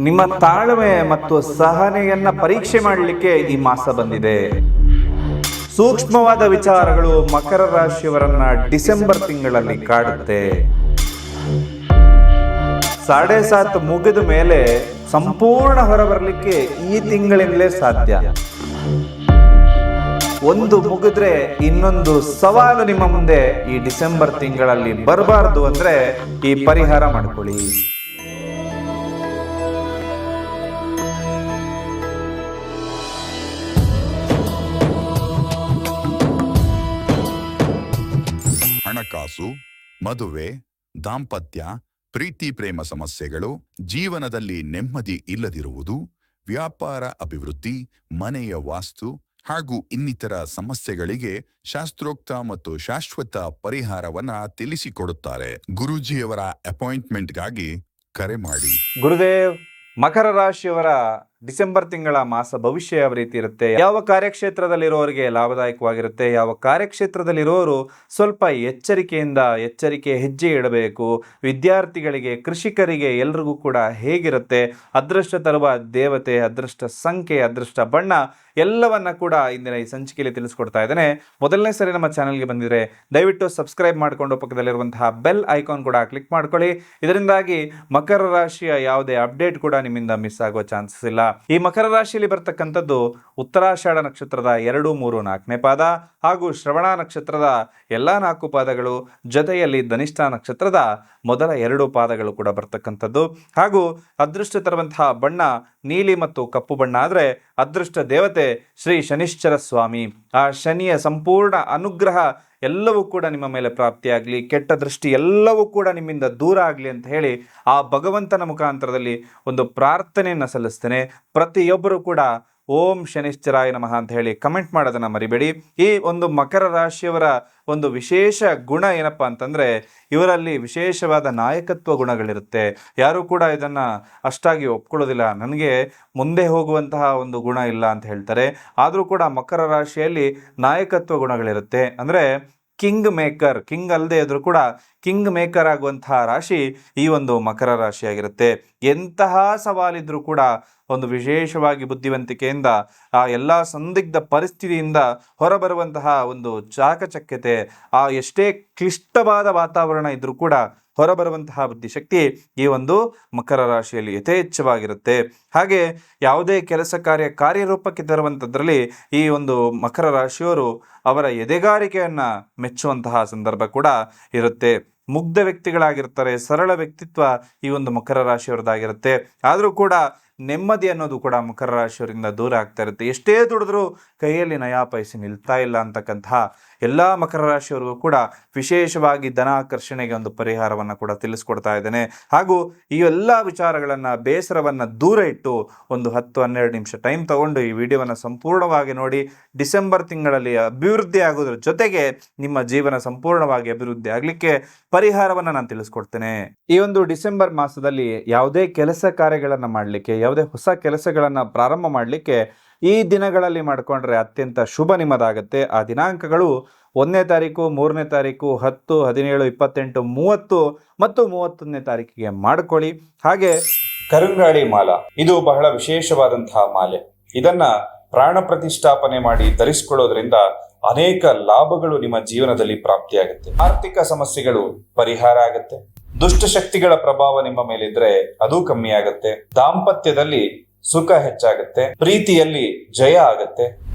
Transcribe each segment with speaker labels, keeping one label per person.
Speaker 1: ನಿಮ್ಮ ತಾಳ್ಮೆ ಮತ್ತು ಸಹನೆಯನ್ನ ಪರೀಕ್ಷೆ ಮಾಡಲಿಕ್ಕೆ ಈ ಮಾಸ ಬಂದಿದೆ. ಸೂಕ್ಷ್ಮವಾದ ವಿಚಾರಗಳು ಮಕರ ರಾಶಿಯವರನ್ನ ಡಿಸೆಂಬರ್ ತಿಂಗಳಲ್ಲಿ ಕಾಡುತ್ತೆ. 7.5 ಮುಗಿದ ಮೇಲೆ ಸಂಪೂರ್ಣ ಹೊರಬರಲಿಕ್ಕೆ ಈ ತಿಂಗಳಿಂದಲೇ ಸಾಧ್ಯ. ಒಂದು ಮುಗಿದ್ರೆ ಇನ್ನೊಂದು ಸವಾಲು ನಿಮ್ಮ ಮುಂದೆ ಈ ಡಿಸೆಂಬರ್ ತಿಂಗಳಲ್ಲಿ ಬರಬಾರದು ಅಂದ್ರೆ ಈ ಪರಿಹಾರ ಮಾಡ್ಕೊಳ್ಳಿ.
Speaker 2: ಹಣಕಾಸು, ಮದುವೆ, ದಾಂಪತ್ಯ, ಪ್ರೀತಿ ಪ್ರೇಮ ಸಮಸ್ಯೆಗಳು, ಜೀವನದಲ್ಲಿ ನೆಮ್ಮದಿ ಇಲ್ಲದಿರುವುದು, ವ್ಯಾಪಾರ ಅಭಿವೃದ್ಧಿ, ಮನೆಯ ವಾಸ್ತು ಹಾಗೂ ಇನ್ನಿತರ ಸಮಸ್ಯೆಗಳಿಗೆ ಶಾಸ್ತ್ರೋಕ್ತ ಮತ್ತು ಶಾಶ್ವತ ಪರಿಹಾರವನ್ನ ತಿಳಿಸಿಕೊಡುತ್ತಾರೆ. ಗುರೂಜಿಯವರ ಅಪಾಯಿಂಟ್ಮೆಂಟ್ಗಾಗಿ ಕರೆ ಮಾಡಿ.
Speaker 1: ಗುರುದೇವ್, ಮಕರ ರಾಶಿಯವರ ಡಿಸೆಂಬರ್ ತಿಂಗಳ ಮಾಸ ಭವಿಷ್ಯ ಯಾವ ರೀತಿ ಇರುತ್ತೆ, ಯಾವ ಕಾರ್ಯಕ್ಷೇತ್ರದಲ್ಲಿರೋರಿಗೆ ಲಾಭದಾಯಕವಾಗಿರುತ್ತೆ, ಯಾವ ಕಾರ್ಯಕ್ಷೇತ್ರದಲ್ಲಿರೋರು ಸ್ವಲ್ಪ ಎಚ್ಚರಿಕೆ ಹೆಜ್ಜೆ ಇಡಬೇಕು, ವಿದ್ಯಾರ್ಥಿಗಳಿಗೆ, ಕೃಷಿಕರಿಗೆ ಎಲ್ರಿಗೂ ಕೂಡ ಹೇಗಿರುತ್ತೆ, ಅದೃಷ್ಟ ತರುವ ದೇವತೆ, ಅದೃಷ್ಟ ಸಂಖ್ಯೆ, ಅದೃಷ್ಟ ಬಣ್ಣ ಎಲ್ಲವನ್ನ ಕೂಡ ಇಂದಿನ ಈ ಸಂಚಿಕೆಯಲ್ಲಿ ತಿಳಿಸ್ಕೊಡ್ತಾ ಇದ್ದೇನೆ. ಮೊದಲನೇ ಸರಿ ನಮ್ಮ ಚಾನಲ್ಗೆ ಬಂದಿದ್ರೆ ದಯವಿಟ್ಟು ಸಬ್ಸ್ಕ್ರೈಬ್ ಮಾಡಿಕೊಂಡು ಪಕ್ಕದಲ್ಲಿರುವಂತಹ ಬೆಲ್ ಐಕಾನ್ ಕೂಡ ಕ್ಲಿಕ್ ಮಾಡ್ಕೊಳ್ಳಿ. ಇದರಿಂದಾಗಿ ಮಕರ ರಾಶಿಯ ಯಾವುದೇ ಅಪ್ಡೇಟ್ ಕೂಡ ನಿಮ್ಮಿಂದ ಮಿಸ್ ಆಗೋ ಚಾನ್ಸಸ್ ಇಲ್ಲ. ಈ ಮಕರ ರಾಶಿಯಲ್ಲಿ ಬರ್ತಕ್ಕಂಥದ್ದು ಉತ್ತರಾಷಾಢ ನಕ್ಷತ್ರದ 2, 3, 4ನೇ ಪಾದ ಹಾಗೂ ಶ್ರವಣ ನಕ್ಷತ್ರದ ಎಲ್ಲಾ 4 ಪಾದಗಳು, ಜೊತೆಯಲ್ಲಿ ಧನಿಷ್ಠ ನಕ್ಷತ್ರದ ಮೊದಲ 2 ಪಾದಗಳು ಕೂಡ ಬರ್ತಕ್ಕಂಥದ್ದು. ಹಾಗೂ ಅದೃಷ್ಟ ತರುವಂತಹ ಬಣ್ಣ ನೀಲಿ ಮತ್ತು ಕಪ್ಪು ಬಣ್ಣ ಆದರೆ ಅದೃಷ್ಟ ದೇವತೆ ಶ್ರೀ ಶನಿಶ್ಚರ ಸ್ವಾಮಿ. ಆ ಶನಿಯ ಸಂಪೂರ್ಣ ಅನುಗ್ರಹ ಎಲ್ಲವೂ ಕೂಡ ನಿಮ್ಮ ಮೇಲೆ ಪ್ರಾಪ್ತಿಯಾಗಲಿ, ಕೆಟ್ಟ ದೃಷ್ಟಿ ಎಲ್ಲವೂ ಕೂಡ ನಿಮ್ಮಿಂದ ದೂರ ಆಗಲಿ ಅಂತ ಹೇಳಿ ಆ ಭಗವಂತನ ಮುಖಾಂತರದಲ್ಲಿ ಒಂದು ಪ್ರಾರ್ಥನೆಯನ್ನು ಸಲ್ಲಿಸ್ತೇನೆ. ಪ್ರತಿಯೊಬ್ಬರು ಕೂಡ ಓಂ ಶನಿಶ್ಚರಾಯ ನಮಃ ಅಂತ ಹೇಳಿ ಕಮೆಂಟ್ ಮಾಡೋದನ್ನು ಮರಿಬೇಡಿ. ಈ ಒಂದು ಮಕರ ರಾಶಿಯವರ ಒಂದು ವಿಶೇಷ ಗುಣ ಏನಪ್ಪ ಅಂತಂದರೆ, ಇವರಲ್ಲಿ ವಿಶೇಷವಾದ ನಾಯಕತ್ವ ಗುಣಗಳಿರುತ್ತೆ. ಯಾರೂ ಕೂಡ ಇದನ್ನು ಅಷ್ಟಾಗಿ ಒಪ್ಕೊಳ್ಳೋದಿಲ್ಲ, ನನಗೆ ಮುಂದೆ ಹೋಗುವಂತಹ ಒಂದು ಗುಣ ಇಲ್ಲ ಅಂತ ಹೇಳ್ತಾರೆ. ಆದರೂ ಕೂಡ ಮಕರ ರಾಶಿಯಲ್ಲಿ ನಾಯಕತ್ವ ಗುಣಗಳಿರುತ್ತೆ. ಅಂದರೆ ಕಿಂಗ್ ಅಲ್ಲದೆ ಇದ್ರೂ ಕೂಡ ಕಿಂಗ್ ಮೇಕರ್ ಆಗುವಂತಹ ರಾಶಿ ಈ ಒಂದು ಮಕರ ರಾಶಿಯಾಗಿರುತ್ತೆ. ಎಂತಹ ಸವಾಲಿದ್ರೂ ಕೂಡ ಒಂದು ವಿಶೇಷವಾಗಿ ಬುದ್ಧಿವಂತಿಕೆಯಿಂದ ಆ ಎಲ್ಲ ಸಂದಿಗ್ಧ ಪರಿಸ್ಥಿತಿಯಿಂದ ಹೊರಬರುವಂತಹ ಒಂದು ಚಾಕಚಕ್ಯತೆ, ಆ ಎಷ್ಟೇ ಕ್ಲಿಷ್ಟವಾದ ವಾತಾವರಣ ಇದ್ರೂ ಕೂಡ ಹೊರಬರುವಂತಹ ಬುದ್ಧಿಶಕ್ತಿ ಈ ಒಂದು ಮಕರ ರಾಶಿಯಲ್ಲಿ ಯಥೇಚ್ಛವಾಗಿರುತ್ತೆ. ಹಾಗೆ ಯಾವುದೇ ಕೆಲಸ ಕಾರ್ಯರೂಪಕ್ಕೆ ತರುವಂಥದ್ರಲ್ಲಿ ಈ ಒಂದು ಮಕರ ರಾಶಿಯವರು ಅವರ ಎದೆಗಾರಿಕೆಯನ್ನು ಮೆಚ್ಚುವಂತಹ ಸಂದರ್ಭ ಕೂಡ ಇರುತ್ತೆ. ಮುಗ್ಧ ವ್ಯಕ್ತಿಗಳಾಗಿರ್ತಾರೆ, ಸರಳ ವ್ಯಕ್ತಿತ್ವ ಈ ಒಂದು ಮಕರ ರಾಶಿಯವರದಾಗಿರುತ್ತೆ. ಆದರೂ ಕೂಡ ನೆಮ್ಮದಿ ಅನ್ನೋದು ಕೂಡ ಮಕರ ರಾಶಿಯವರಿಂದ ದೂರ ಆಗ್ತಾ ಇರುತ್ತೆ. ಎಷ್ಟೇ ದುಡಿದ್ರೂ ಕೈಯಲ್ಲಿ ನಯಾ ಪೈಸೆ ನಿಲ್ತಾ ಇಲ್ಲ ಅಂತಕ್ಕಂತಹ ಎಲ್ಲ ಮಕರ ರಾಶಿಯವರಿಗೂ ಕೂಡ ವಿಶೇಷವಾಗಿ ಧನಾಕರ್ಷಣೆಗೆ ಒಂದು ಪರಿಹಾರವನ್ನು ಕೂಡ ತಿಳಿಸ್ಕೊಡ್ತಾ ಇದ್ದೇನೆ. ಹಾಗೂ ಈ ಎಲ್ಲ ವಿಚಾರಗಳನ್ನು, ಬೇಸರವನ್ನು ದೂರ ಇಟ್ಟು ಒಂದು 10-12 ನಿಮಿಷ ಟೈಮ್ ತಗೊಂಡು ಈ ವಿಡಿಯೋವನ್ನು ಸಂಪೂರ್ಣವಾಗಿ ನೋಡಿ. ಡಿಸೆಂಬರ್ ತಿಂಗಳಲ್ಲಿ ಅಭಿವೃದ್ಧಿ ಆಗೋದ್ರ ಜೊತೆಗೆ ನಿಮ್ಮ ಜೀವನ ಸಂಪೂರ್ಣವಾಗಿ ಅಭಿವೃದ್ಧಿ ಆಗಲಿಕ್ಕೆ ಪರಿಹಾರವನ್ನು ನಾನು ತಿಳಿಸ್ಕೊಡ್ತೇನೆ. ಈ ಒಂದು ಡಿಸೆಂಬರ್ ಮಾಸದಲ್ಲಿ ಯಾವುದೇ ಕೆಲಸ ಕಾರ್ಯಗಳನ್ನು ಮಾಡಲಿಕ್ಕೆ, ಯಾವುದೇ ಹೊಸ ಕೆಲಸಗಳನ್ನು ಪ್ರಾರಂಭ ಮಾಡಲಿಕ್ಕೆ ಈ ದಿನಗಳಲ್ಲಿ ಮಾಡಿಕೊಂಡ್ರೆ ಅತ್ಯಂತ ಶುಭ ನಿಮ್ಮದಾಗುತ್ತೆ. ಆ ದಿನಾಂಕಗಳು 1ನೇ ತಾರೀಕು, 3ನೇ ತಾರೀಕು, 10, 17, 28, 30 ಮತ್ತು 31ನೇ ತಾರೀಕಿಗೆ ಮಾಡಿಕೊಳ್ಳಿ. ಹಾಗೆ ಕರುಂಗಾಳಿ ಮಾಲ, ಇದು ಬಹಳ ವಿಶೇಷವಾದಂತಹ ಮಾಲೆ. ಇದನ್ನ ಪ್ರಾಣ ಪ್ರತಿಷ್ಠಾಪನೆ ಮಾಡಿ ಧರಿಸಿಕೊಳ್ಳೋದ್ರಿಂದ ಅನೇಕ ಲಾಭಗಳು ನಿಮ್ಮ ಜೀವನದಲ್ಲಿ ಪ್ರಾಪ್ತಿಯಾಗುತ್ತೆ. ಆರ್ಥಿಕ ಸಮಸ್ಯೆಗಳು ಪರಿಹಾರ ಆಗುತ್ತೆ. ದುಷ್ಟಶಕ್ತಿಗಳ ಪ್ರಭಾವ ನಿಮ್ಮ ಮೇಲಿದ್ರೆ ಅದು ಕಮ್ಮಿ ಆಗುತ್ತೆ. ದಾಂಪತ್ಯದಲ್ಲಿ ಸುಖ ಹೆಚ್ಚಾಗುತ್ತೆ. ಪ್ರೀತಿಯಲ್ಲಿ ಜಯ ಆಗುತ್ತೆ.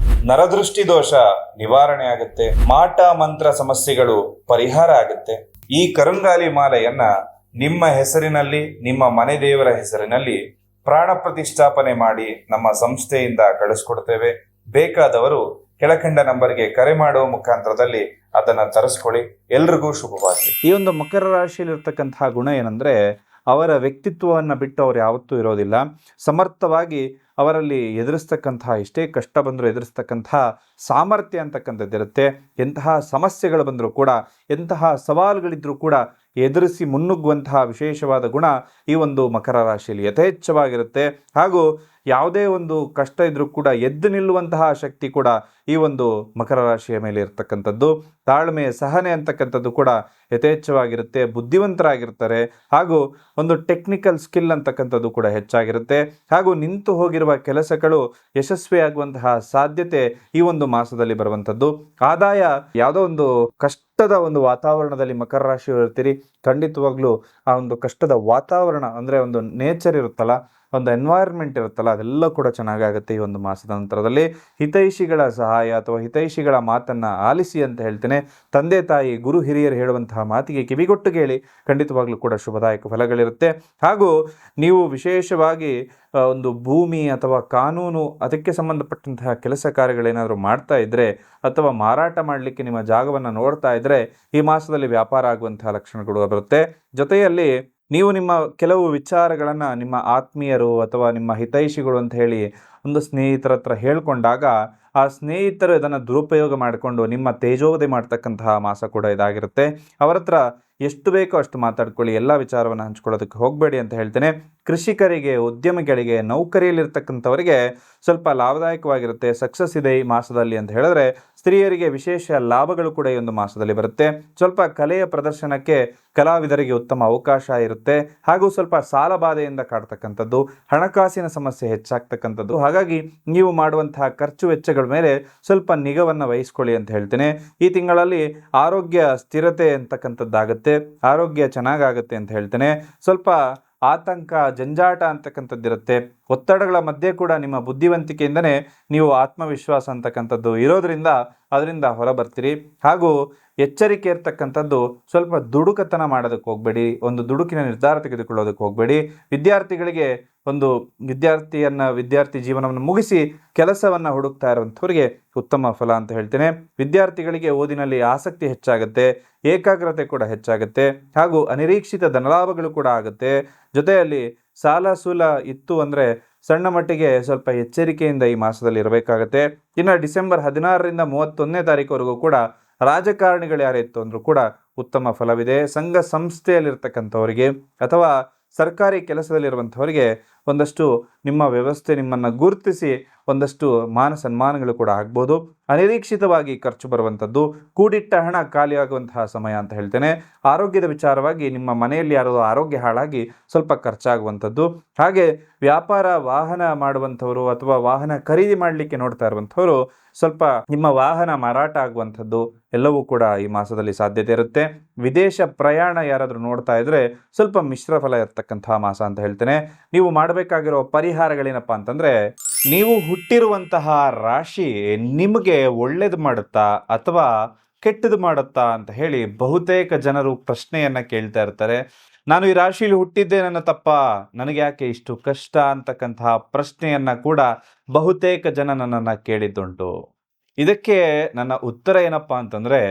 Speaker 1: ನರದೃಷ್ಟಿ ದೋಷ ನಿವಾರಣೆ ಆಗುತ್ತೆ. ಮಾಟ ಮಂತ್ರ ಸಮಸ್ಯೆಗಳು ಪರಿಹಾರ ಆಗುತ್ತೆ. ಈ ಕರುಂಗಾಲಿ ಮಾಲೆಯನ್ನ ನಿಮ್ಮ ಹೆಸರಿನಲ್ಲಿ, ನಿಮ್ಮ ಮನೆ ದೇವರ ಹೆಸರಿನಲ್ಲಿ ಪ್ರಾಣ ಪ್ರತಿಷ್ಠಾಪನೆ ಮಾಡಿ ನಮ್ಮ ಸಂಸ್ಥೆಯಿಂದ ಕಳಿಸ್ಕೊಡ್ತೇವೆ. ಬೇಕಾದವರು ಕೆಳಕಂಡ ನಂಬರ್ಗೆ ಕರೆ ಮಾಡುವ ಮುಖಾಂತರದಲ್ಲಿ ಅದನ್ನ ತರಿಸ್ಕೊಳ್ಳಿ. ಎಲ್ರಿಗೂ ಶುಭವಾಗಲಿ. ಈ ಒಂದು ಮಕರ ರಾಶಿಯಲ್ಲಿ ಇರ್ತಕ್ಕಂತಹ ಗುಣ ಏನಂದ್ರೆ, ಅವರ ವ್ಯಕ್ತಿತ್ವವನ್ನು ಬಿಟ್ಟು ಅವರು ಯಾವತ್ತೂ ಇರೋದಿಲ್ಲ. ಸಮರ್ಥವಾಗಿ ಅವರಲ್ಲಿ ಎದುರಿಸ್ತಕ್ಕಂತಹ, ಎಷ್ಟೇ ಕಷ್ಟ ಬಂದರೂ ಎದುರಿಸ್ತಕ್ಕಂತಹ ಸಾಮರ್ಥ್ಯ ಅಂತಕ್ಕಂಥದ್ದಿರುತ್ತೆ. ಎಂತಹ ಸಮಸ್ಯೆಗಳು ಬಂದರೂ ಕೂಡ, ಎಂತಹ ಸವಾಲುಗಳಿದ್ರೂ ಕೂಡ ಎದುರಿಸಿ ಮುನ್ನುಗ್ಗುವಂತಹ ವಿಶೇಷವಾದ ಗುಣ ಈ ಒಂದು ಮಕರ ರಾಶಿಯಲ್ಲಿ ಯಥೇಚ್ಛವಾಗಿರುತ್ತೆ. ಹಾಗೂ ಯಾವುದೇ ಒಂದು ಕಷ್ಟ ಇದ್ರೂ ಕೂಡ ಎದ್ದು ನಿಲ್ಲುವಂತಹ ಶಕ್ತಿ ಕೂಡ ಈ ಒಂದು ಮಕರ ರಾಶಿಯ ಮೇಲೆ ಇರತಕ್ಕಂಥದ್ದು. ತಾಳ್ಮೆ, ಸಹನೆ ಅಂತಕ್ಕಂಥದ್ದು ಕೂಡ ಯಥೇಚ್ಛವಾಗಿರುತ್ತೆ. ಬುದ್ಧಿವಂತರಾಗಿರ್ತಾರೆ. ಹಾಗೂ ಒಂದು ಟೆಕ್ನಿಕಲ್ ಸ್ಕಿಲ್ ಅಂತಕ್ಕಂಥದ್ದು ಕೂಡ ಹೆಚ್ಚಾಗಿರುತ್ತೆ. ಹಾಗೂ ನಿಂತು ಹೋಗಿರುವ ಕೆಲಸಗಳು ಯಶಸ್ವಿಯಾಗುವಂತಹ ಸಾಧ್ಯತೆ ಈ ಒಂದು ಮಾಸದಲ್ಲಿ ಬರುವಂಥದ್ದು. ಆದಾಯ, ಯಾವುದೋ ಒಂದು ಕಷ್ಟದ ಒಂದು ವಾತಾವರಣದಲ್ಲಿ ಮಕರ ರಾಶಿ ಇರ್ತೀರಿ, ಖಂಡಿತವಾಗ್ಲೂ ಆ ಒಂದು ಕಷ್ಟದ ವಾತಾವರಣ ಅಂದರೆ ಒಂದು ನೇಚರ್ ಇರುತ್ತಲ್ಲ, ಒಂದು ಎನ್ವೈರ್ಮೆಂಟ್ ಇರುತ್ತಲ್ಲ, ಅದೆಲ್ಲ ಕೂಡ ಚೆನ್ನಾಗಾಗುತ್ತೆ ಈ ಒಂದು ಮಾಸದ ನಂತರದಲ್ಲಿ. ಹಿತೈಷಿಗಳ ಸಹಾಯ ಅಥವಾ ಹಿತೈಷಿಗಳ ಮಾತನ್ನು ಆಲಿಸಿ ಅಂತ ಹೇಳ್ತೇನೆ. ತಂದೆ ತಾಯಿ, ಗುರು ಹಿರಿಯರು ಹೇಳುವಂತಹ ಮಾತಿಗೆ ಕಿವಿಗೊಟ್ಟು ಕೇಳಿ, ಖಂಡಿತವಾಗ್ಲೂ ಕೂಡ ಶುಭದಾಯಕ ಫಲಗಳಿರುತ್ತೆ. ಹಾಗೂ ನೀವು ವಿಶೇಷವಾಗಿ ಒಂದು ಭೂಮಿ ಅಥವಾ ಕಾನೂನು ಅದಕ್ಕೆ ಸಂಬಂಧಪಟ್ಟಂತಹ ಕೆಲಸ ಕಾರ್ಯಗಳೇನಾದರೂ ಮಾಡ್ತಾ ಇದ್ದರೆ ಅಥವಾ ಮಾರಾಟ ಮಾಡಲಿಕ್ಕೆ ನಿಮ್ಮ ಜಾಗವನ್ನು ನೋಡ್ತಾ ಇದ್ದರೆ ಈ ಮಾಸದಲ್ಲಿ ವ್ಯಾಪಾರ ಆಗುವಂತಹ ಲಕ್ಷಣಗಳು ಬರುತ್ತೆ. ಜೊತೆಯಲ್ಲಿ ನೀವು ನಿಮ್ಮ ಕೆಲವು ವಿಚಾರಗಳನ್ನು ನಿಮ್ಮ ಆತ್ಮೀಯರು ಅಥವಾ ನಿಮ್ಮ ಹಿತೈಷಿಗಳು ಅಂತ ಹೇಳಿ ಒಂದು ಸ್ನೇಹಿತರ ಹತ್ರ ಹೇಳ್ಕೊಂಡಾಗ ಆ ಸ್ನೇಹಿತರು ಇದನ್ನು ದುರುಪಯೋಗ ಮಾಡಿಕೊಂಡು ನಿಮ್ಮ ತೇಜೋವಧೆ ಮಾಡ್ತಕ್ಕಂತಹ ಮಾಸ ಕೂಡ ಇದಾಗಿರುತ್ತೆ. ಅವರ ಹತ್ರ ಎಷ್ಟು ಬೇಕೋ ಅಷ್ಟು ಮಾತಾಡ್ಕೊಳ್ಳಿ, ಎಲ್ಲ ವಿಚಾರವನ್ನು ಹಂಚ್ಕೊಳ್ಳೋದಕ್ಕೆ ಹೋಗಬೇಡಿ ಅಂತ ಹೇಳ್ತೇನೆ. ಕೃಷಿಕರಿಗೆ, ಉದ್ಯಮಿಗಳಿಗೆ, ನೌಕರಿಯಲ್ಲಿರ್ತಕ್ಕಂಥವರಿಗೆ ಸ್ವಲ್ಪ ಲಾಭದಾಯಕವಾಗಿರುತ್ತೆ. ಸಕ್ಸಸ್ ಇದೆ ಈ ಮಾಸದಲ್ಲಿ ಅಂತ ಹೇಳಿದ್ರೆ ಸ್ತ್ರೀಯರಿಗೆ ವಿಶೇಷ ಲಾಭಗಳು ಕೂಡ ಈ ಒಂದು ಮಾಸದಲ್ಲಿ ಬರುತ್ತೆ. ಸ್ವಲ್ಪ ಕಲೆಯ ಪ್ರದರ್ಶನಕ್ಕೆ ಕಲಾವಿದರಿಗೆ ಉತ್ತಮ ಅವಕಾಶ ಇರುತ್ತೆ. ಹಾಗೂ ಸ್ವಲ್ಪ ಸಾಲಬಾಧೆಯಿಂದ ಕಾಡ್ತಕ್ಕಂಥದ್ದು, ಹಣಕಾಸಿನ ಸಮಸ್ಯೆ ಹೆಚ್ಚಾಗ್ತಕ್ಕಂಥದ್ದು. ಹಾಗಾಗಿ ನೀವು ಮಾಡುವಂತಹ ಖರ್ಚು ವೆಚ್ಚಗಳ ಮೇಲೆ ಸ್ವಲ್ಪ ನಿಗಾವನ್ನು ವಹಿಸ್ಕೊಳ್ಳಿ ಅಂತ ಹೇಳ್ತೇನೆ. ಈ ತಿಂಗಳಲ್ಲಿ ಆರೋಗ್ಯ ಸ್ಥಿರತೆ ಅಂತಕ್ಕಂಥದ್ದಾಗುತ್ತೆ, ಆರೋಗ್ಯ ಚೆನ್ನಾಗಾಗುತ್ತೆ ಅಂತ ಹೇಳ್ತೇನೆ. ಸ್ವಲ್ಪ ಆತಂಕ, ಜಂಜಾಟ ಅಂತಕ್ಕಂಥದ್ದಿರುತ್ತೆ. ಒತ್ತಡಗಳ ಮಧ್ಯೆ ಕೂಡ ನಿಮ್ಮ ಬುದ್ಧಿವಂತಿಕೆಯಿಂದನೇ ನೀವು ಆತ್ಮವಿಶ್ವಾಸ ಅಂತಕ್ಕಂಥದ್ದು ಇರೋದ್ರಿಂದ ಅದರಿಂದ ಹೊರಬರ್ತೀರಿ. ಹಾಗೂ ಎಚ್ಚರಿಕೆ ಇರ್ತಕ್ಕಂಥದ್ದು, ಸ್ವಲ್ಪ ದುಡುಕತನ ಮಾಡೋದಕ್ಕೆ ಹೋಗಬೇಡಿ, ಒಂದು ದುಡುಕಿನ ನಿರ್ಧಾರ ತೆಗೆದುಕೊಳ್ಳೋದಕ್ಕೆ ಹೋಗಬೇಡಿ. ವಿದ್ಯಾರ್ಥಿಗಳಿಗೆ ಒಂದು ವಿದ್ಯಾರ್ಥಿ ಜೀವನವನ್ನು ಮುಗಿಸಿ ಕೆಲಸವನ್ನು ಹುಡುಕ್ತಾ ಇರುವಂಥವ್ರಿಗೆ ಉತ್ತಮ ಫಲ ಅಂತ ಹೇಳ್ತೇನೆ. ವಿದ್ಯಾರ್ಥಿಗಳಿಗೆ ಓದಿನಲ್ಲಿ ಆಸಕ್ತಿ ಹೆಚ್ಚಾಗುತ್ತೆ, ಏಕಾಗ್ರತೆ ಕೂಡ ಹೆಚ್ಚಾಗುತ್ತೆ. ಹಾಗೂ ಅನಿರೀಕ್ಷಿತ ಧನಲಾಭಗಳು ಕೂಡ ಆಗುತ್ತೆ. ಜೊತೆಯಲ್ಲಿ ಸಾಲ ಸೂಲ ಇತ್ತು ಅಂದರೆ ಸಣ್ಣ ಮಟ್ಟಿಗೆ ಸ್ವಲ್ಪ ಎಚ್ಚರಿಕೆಯಿಂದ ಈ ಮಾಸದಲ್ಲಿ ಇರಬೇಕಾಗತ್ತೆ. ಇನ್ನು ಡಿಸೆಂಬರ್ 16ರಿಂದ 31ನೇ ತಾರೀಕುವರೆಗೂ ಕೂಡ ರಾಜಕಾರಣಿಗಳು ಯಾರಿತ್ತು ಅಂದರೂ ಕೂಡ ಉತ್ತಮ ಫಲವಿದೆ. ಸಂಘ ಸಂಸ್ಥೆಯಲ್ಲಿರ್ತಕ್ಕಂಥವರಿಗೆ ಅಥವಾ ಸರ್ಕಾರಿ ಕೆಲಸದಲ್ಲಿರುವಂಥವರಿಗೆ ಒಂದಷ್ಟು ನಿಮ್ಮ ವ್ಯವಸ್ಥೆ ನಿಮ್ಮನ್ನು ಗುರುತಿಸಿ ಒಂದಷ್ಟು ಮಾನ ಸನ್ಮಾನಗಳು ಕೂಡ ಆಗ್ಬೋದು. ಅನಿರೀಕ್ಷಿತವಾಗಿ ಖರ್ಚು ಬರುವಂಥದ್ದು, ಕೂಡಿಟ್ಟ ಹಣ ಖಾಲಿಯಾಗುವಂತಹ ಸಮಯ ಅಂತ ಹೇಳ್ತೇನೆ. ಆರೋಗ್ಯದ ವಿಚಾರವಾಗಿ ನಿಮ್ಮ ಮನೆಯಲ್ಲಿ ಯಾರೋ ಆರೋಗ್ಯ ಹಾಳಾಗಿ ಸ್ವಲ್ಪ ಖರ್ಚಾಗುವಂಥದ್ದು. ಹಾಗೆ ವ್ಯಾಪಾರ, ವಾಹನ ಮಾಡುವಂಥವರು ಅಥವಾ ವಾಹನ ಖರೀದಿ ಮಾಡಲಿಕ್ಕೆ ನೋಡ್ತಾ ಇರುವಂಥವರು ಸ್ವಲ್ಪ ನಿಮ್ಮ ವಾಹನ ಮಾರಾಟ ಆಗುವಂಥದ್ದು ಎಲ್ಲವೂ ಕೂಡ ಈ ಮಾಸದಲ್ಲಿ ಸಾಧ್ಯತೆ ಇರುತ್ತೆ. ವಿದೇಶ ಪ್ರಯಾಣ ಯಾರಾದರೂ ನೋಡ್ತಾ ಇದ್ರೆ ಸ್ವಲ್ಪ ಮಿಶ್ರ ಫಲ ಇರತಕ್ಕಂತಹ ಮಾಸ ಅಂತ ಹೇಳ್ತೇನೆ. ನೀವು ಮಾಡಬೇಕಾಗಿರೋ ಪರಿಹಾರಗಳೇನಪ್ಪ ಅಂತಂದ್ರೆ, ನೀವು ಹುಟ್ಟಿರುವಂತಹ ರಾಶಿ ನಿಮಗೆ ಒಳ್ಳೇದು ಮಾಡುತ್ತಾ ಅಥವಾ ಕೆಟ್ಟದು ಮಾಡುತ್ತಾ ಅಂತ ಹೇಳಿ ಬಹುತೇಕ ಜನರು ಪ್ರಶ್ನೆಯನ್ನ ಕೇಳ್ತಾ ಇರ್ತಾರೆ. ನಾನು ಈ ರಾಶಿಯಲ್ಲಿ ಹುಟ್ಟಿದ್ದೆ, ನನ್ನ ತಪ್ಪ, ನನಗೆ ಯಾಕೆ ಇಷ್ಟು ಕಷ್ಟ ಅಂತಕ್ಕಂತಹ ಪ್ರಶ್ನೆಯನ್ನ ಕೂಡ ಬಹುತೇಕ ಜನ ನನ್ನನ್ನು ಕೇಳಿದ್ದುಂಟು. ಇದಕ್ಕೆ ನನ್ನ ಉತ್ತರ ಏನಪ್ಪ ಅಂತಂದ್ರೆ,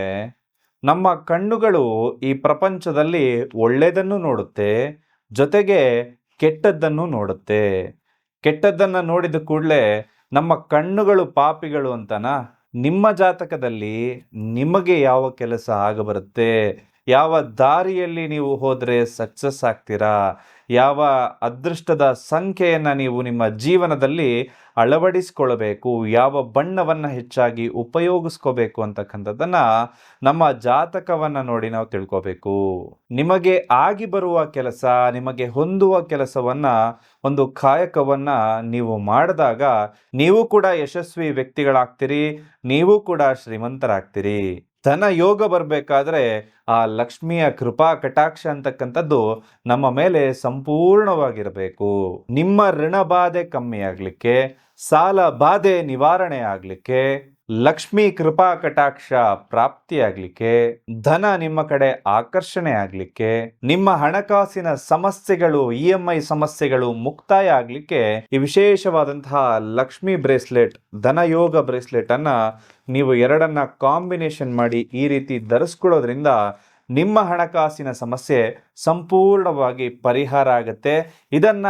Speaker 1: ನಮ್ಮ ಕಣ್ಣುಗಳು ಈ ಪ್ರಪಂಚದಲ್ಲಿ ಒಳ್ಳೆಯದನ್ನು ನೋಡುತ್ತೆ, ಜೊತೆಗೆ ಕೆಟ್ಟದ್ದನ್ನು ನೋಡುತ್ತೆ. ಕೆಟ್ಟದ್ದನ್ನು ನೋಡಿದ ಕೂಡಲೇ ನಮ್ಮ ಕಣ್ಣುಗಳು ಪಾಪಿಗಳು ಅಂತನಾ? ನಿಮ್ಮ ಜಾತಕದಲ್ಲಿ ನಿಮಗೆ ಯಾವ ಕೆಲಸ ಆಗಬರುತ್ತೆ, ಯಾವ ದಾರಿಯಲ್ಲಿ ನೀವು ಹೋದರೆ ಸಕ್ಸಸ್ ಆಗ್ತೀರಾ, ಯಾವ ಅದೃಷ್ಟದ ಸಂಖ್ಯೆಯನ್ನು ನೀವು ನಿಮ್ಮ ಜೀವನದಲ್ಲಿ ಅಳವಡಿಸ್ಕೊಳ್ಬೇಕು, ಯಾವ ಬಣ್ಣವನ್ನು ಹೆಚ್ಚಾಗಿ ಉಪಯೋಗಿಸ್ಕೋಬೇಕು ಅಂತಕ್ಕಂಥದ್ದನ್ನು ನಮ್ಮ ಜಾತಕವನ್ನು ನೋಡಿ ನಾವು ತಿಳ್ಕೋಬೇಕು. ನಿಮಗೆ ಆಗಿ ಬರುವ ಕೆಲಸ, ನಿಮಗೆ ಹೊಂದುವ ಕೆಲಸವನ್ನು, ಒಂದು ಕಾಯಕವನ್ನು ನೀವು ಮಾಡಿದಾಗ ನೀವು ಕೂಡ ಯಶಸ್ವಿ ವ್ಯಕ್ತಿಗಳಾಗ್ತೀರಿ, ನೀವು ಕೂಡ ಶ್ರೀಮಂತರಾಗ್ತೀರಿ. ಧನ ಯೋಗ ಬರಬೇಕಾದ್ರೆ ಆ ಲಕ್ಷ್ಮಿಯ ಕೃಪಾ ಕಟಾಕ್ಷ ಅಂತಕ್ಕಂಥದ್ದು ನಮ್ಮ ಮೇಲೆ ಸಂಪೂರ್ಣವಾಗಿರಬೇಕು. ನಿಮ್ಮ ಋಣ ಬಾಧೆ ಕಮ್ಮಿ ಆಗಲಿಕ್ಕೆ, ಸಾಲ ಬಾಧೆ ನಿವಾರಣೆ ಆಗಲಿಕ್ಕೆ, ಲಕ್ಷ್ಮೀ ಕೃಪಾ ಕಟಾಕ್ಷ ಪ್ರಾಪ್ತಿಯಾಗಲಿಕ್ಕೆ, ಧನ ನಿಮ್ಮ ಕಡೆ ಆಕರ್ಷಣೆ ಆಗಲಿಕ್ಕೆ, ನಿಮ್ಮ ಹಣಕಾಸಿನ ಸಮಸ್ಯೆಗಳು, EMI ಸಮಸ್ಯೆಗಳು ಮುಕ್ತಾಯ ಆಗಲಿಕ್ಕೆ ಈ ವಿಶೇಷವಾದಂತಹ ಲಕ್ಷ್ಮಿ ಬ್ರೇಸ್ಲೆಟ್, ಧನಯೋಗ ಬ್ರೇಸ್ಲೆಟ್ ಅನ್ನ ನೀವು ಎರಡನ್ನ ಕಾಂಬಿನೇಷನ್ ಮಾಡಿ ಈ ರೀತಿ ಧರಿಸ್ಕೊಳ್ಳೋದ್ರಿಂದ ನಿಮ್ಮ ಹಣಕಾಸಿನ ಸಮಸ್ಯೆ ಸಂಪೂರ್ಣವಾಗಿ ಪರಿಹಾರ ಆಗುತ್ತೆ. ಇದನ್ನ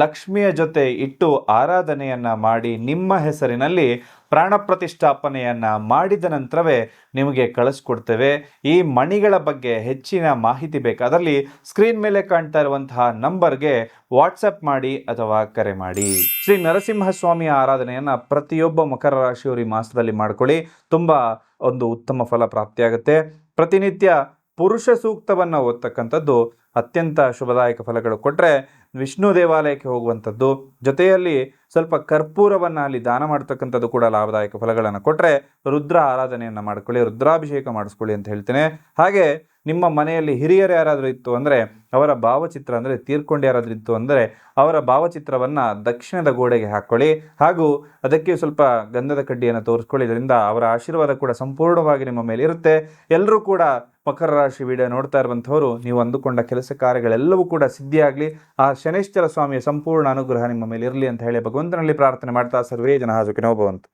Speaker 1: ಲಕ್ಷ್ಮಿಯ ಜೊತೆ ಇಟ್ಟು ಆರಾಧನೆಯನ್ನ ಮಾಡಿ ನಿಮ್ಮ ಹೆಸರಿನಲ್ಲಿ ಪ್ರಾಣ ಪ್ರತಿಷ್ಠಾಪನೆಯನ್ನ ಮಾಡಿದ ನಂತರವೇ ನಿಮಗೆ ಕಳಿಸ್ಕೊಡ್ತೇವೆ. ಈ ಮಣಿಗಳ ಬಗ್ಗೆ ಹೆಚ್ಚಿನ ಮಾಹಿತಿ ಬೇಕಾದಲ್ಲಿ ಸ್ಕ್ರೀನ್ ಮೇಲೆ ಕಾಣ್ತಾ ಇರುವಂತಹ ನಂಬರ್ಗೆ ವಾಟ್ಸಪ್ ಮಾಡಿ ಅಥವಾ ಕರೆ ಮಾಡಿ. ಶ್ರೀ ನರಸಿಂಹಸ್ವಾಮಿಯ ಆರಾಧನೆಯನ್ನ ಪ್ರತಿಯೊಬ್ಬ ಮಕರ ರಾಶಿಯವರು ಈ ಮಾಸದಲ್ಲಿ ಮಾಡ್ಕೊಳ್ಳಿ. ತುಂಬಾ ಒಂದು ಉತ್ತಮ ಫಲ ಪ್ರಾಪ್ತಿಯಾಗುತ್ತೆ. ಪ್ರತಿನಿತ್ಯ ಪುರುಷ ಸೂಕ್ತವನ್ನು ಓದ್ತಕ್ಕಂಥದ್ದು ಅತ್ಯಂತ ಶುಭದಾಯಕ ಫಲಗಳು. ಕೊಟ್ಟರೆ ವಿಷ್ಣು ದೇವಾಲಯಕ್ಕೆ ಹೋಗುವಂಥದ್ದು, ಜೊತೆಯಲ್ಲಿ ಸ್ವಲ್ಪ ಕರ್ಪೂರವನ್ನು ಅಲ್ಲಿ ದಾನ ಮಾಡ್ತಕ್ಕಂಥದ್ದು ಕೂಡ ಲಾಭದಾಯಕ ಫಲಗಳನ್ನು. ಕೊಟ್ಟರೆ ರುದ್ರ ಆರಾಧನೆಯನ್ನು ಮಾಡ್ಕೊಳ್ಳಿ, ರುದ್ರಾಭಿಷೇಕ ಮಾಡಿಸ್ಕೊಳ್ಳಿ ಅಂತ ಹೇಳ್ತೇನೆ. ಹಾಗೆ ನಿಮ್ಮ ಮನೆಯಲ್ಲಿ ಹಿರಿಯರು ಯಾರಾದರೂ ಇತ್ತು ಅಂದರೆ ಅವರ ಭಾವಚಿತ್ರ, ಅಂದರೆ ತೀರ್ಕೊಂಡು ಯಾರಾದರೂ ಇತ್ತು ಅಂದರೆ ಅವರ ಭಾವಚಿತ್ರವನ್ನು ದಕ್ಷಿಣದ ಗೋಡೆಗೆ ಹಾಕ್ಕೊಳ್ಳಿ. ಹಾಗೂ ಅದಕ್ಕೆ ಸ್ವಲ್ಪ ಗಂಧದ ಕಡ್ಡಿಯನ್ನು ತೋರಿಸ್ಕೊಳ್ಳಿ. ಇದರಿಂದ ಅವರ ಆಶೀರ್ವಾದ ಕೂಡ ಸಂಪೂರ್ಣವಾಗಿ ನಿಮ್ಮ ಮೇಲೆ ಇರುತ್ತೆ. ಎಲ್ಲರೂ ಕೂಡ ಮಕರ ರಾಶಿ ವಿಡಿಯೋ ನೋಡ್ತಾ ಇರುವಂಥವರು ನೀವು ಅಂದುಕೊಂಡ ಕೆಲಸ ಕಾರ್ಯಗಳೆಲ್ಲವೂ ಕೂಡ ಸಿದ್ಧಿಯಾಗಲಿ. ಆ ಶನೈಶ್ಚರ ಸ್ವಾಮಿಯ ಸಂಪೂರ್ಣ ಅನುಗ್ರಹ ನಿಮ್ಮ ಮೇಲೆ ಇರಲಿ ಅಂತ ಹೇಳಿ ಭಗವಂತನಲ್ಲಿ ಪ್ರಾರ್ಥನೆ ಮಾಡ್ತಾ ಸರ್ವೇ ಜನ ಸುಖಿನೋ ಭವಂತು.